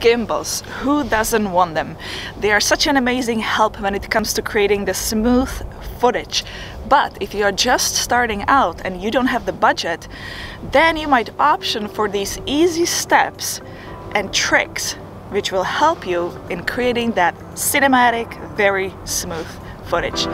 Gimbals, who doesn't want them? They are such an amazing help when it comes to creating the smooth footage. But if you are just starting out and you don't have the budget, then you might option for these easy steps and tricks which will help you in creating that cinematic, very smooth footage.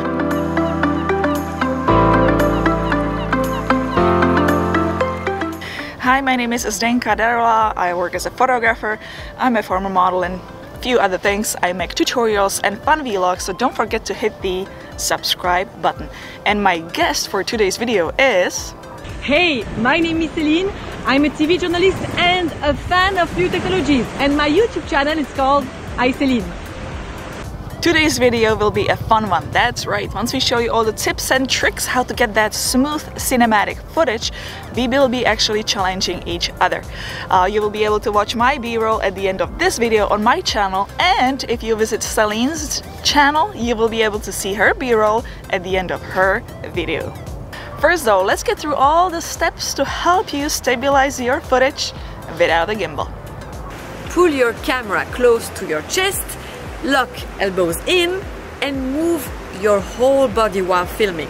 Hi, my name is Zdenka Darula. I work as a photographer. I'm a former model and a few other things. I make tutorials and fun vlogs, so don't forget to hit the subscribe button. And my guest for today's video is... Hey, my name is iCeline. I'm a TV journalist and a fan of new technologies, and my YouTube channel is called iCeline. Today's video will be a fun one, that's right. Once we show you all the tips and tricks how to get that smooth cinematic footage, we will be actually challenging each other. You will be able to watch my B-roll at the end of this video on my channel, and if you visit Celine's channel, you will be able to see her B-roll at the end of her video. First though, let's get through all the steps to help you stabilize your footage without a gimbal. Pull your camera close to your chest, lock elbows in, and move your whole body while filming.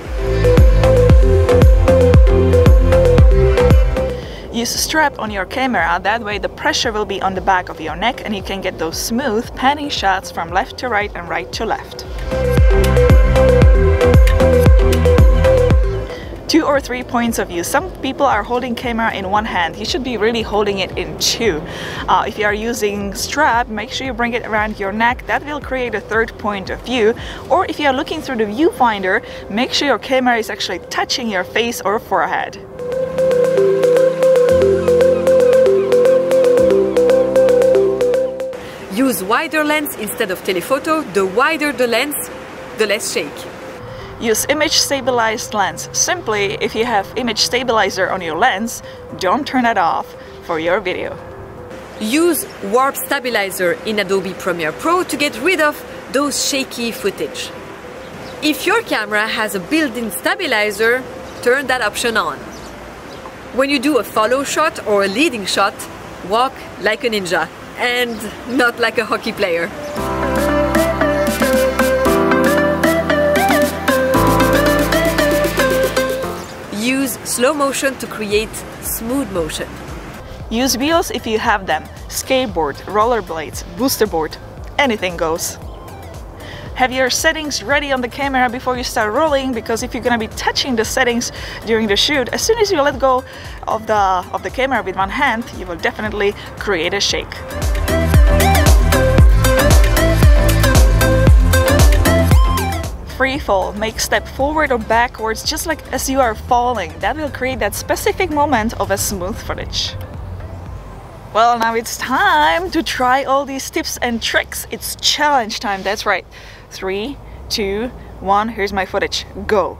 Use a strap on your camera, that way the pressure will be on the back of your neck and you can get those smooth panning shots from left to right and right to left. 2 or 3 points of view. Some people are holding camera in one hand. You should be really holding it in two. If you are using strap, make sure you bring it around your neck. That will create a third point of view. Or if you are looking through the viewfinder, make sure your camera is actually touching your face or forehead. Use wider lens instead of telephoto. The wider the lens, the less shake. Use image stabilized lens. Simply, if you have image stabilizer on your lens, don't turn it off for your video. Use warp stabilizer in Adobe Premiere Pro to get rid of those shaky footage. If your camera has a built-in stabilizer, turn that option on. When you do a follow shot or a leading shot, walk like a ninja and not like a hockey player. Use slow motion to create smooth motion. Use wheels if you have them. Skateboard, rollerblades, booster board, anything goes. Have your settings ready on the camera before you start rolling, because if you're gonna be touching the settings during the shoot, as soon as you let go of the camera with one hand, you will definitely create a shake. Free fall. Make step forward or backwards just like as you are falling. That will create that specific moment of a smooth footage. Well, now it's time to try all these tips and tricks. It's challenge time, that's right. 3, 2, 1, here's my footage. Go!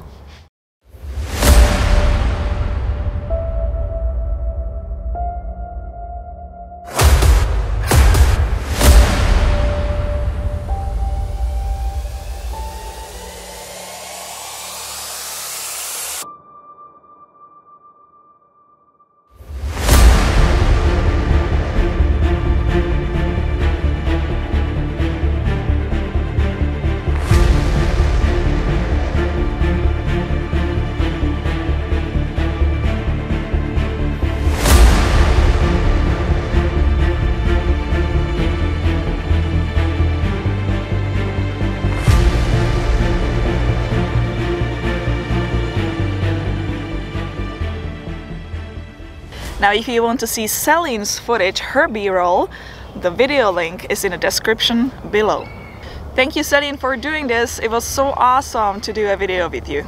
Now, if you want to see Celine's footage, her B-roll, the video link is in the description below. Thank you, Celine, for doing this. It was so awesome to do a video with you.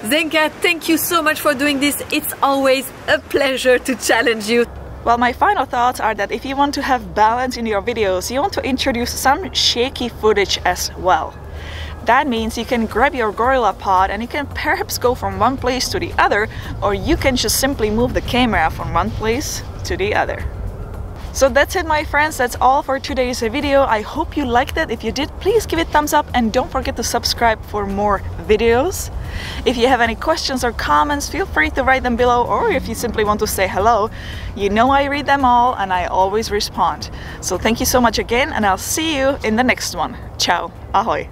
Zdenka, thank you so much for doing this. It's always a pleasure to challenge you. Well, my final thoughts are that if you want to have balance in your videos, you want to introduce some shaky footage as well. That means you can grab your gorilla pod and you can perhaps go from one place to the other, or you can just simply move the camera from one place to the other. So that's it, my friends. That's all for today's video. I hope you liked it. If you did, please give it a thumbs up and don't forget to subscribe for more videos. If you have any questions or comments, feel free to write them below, or if you simply want to say hello, you know I read them all and I always respond. So thank you so much again, and I'll see you in the next one. Ciao, ahoy!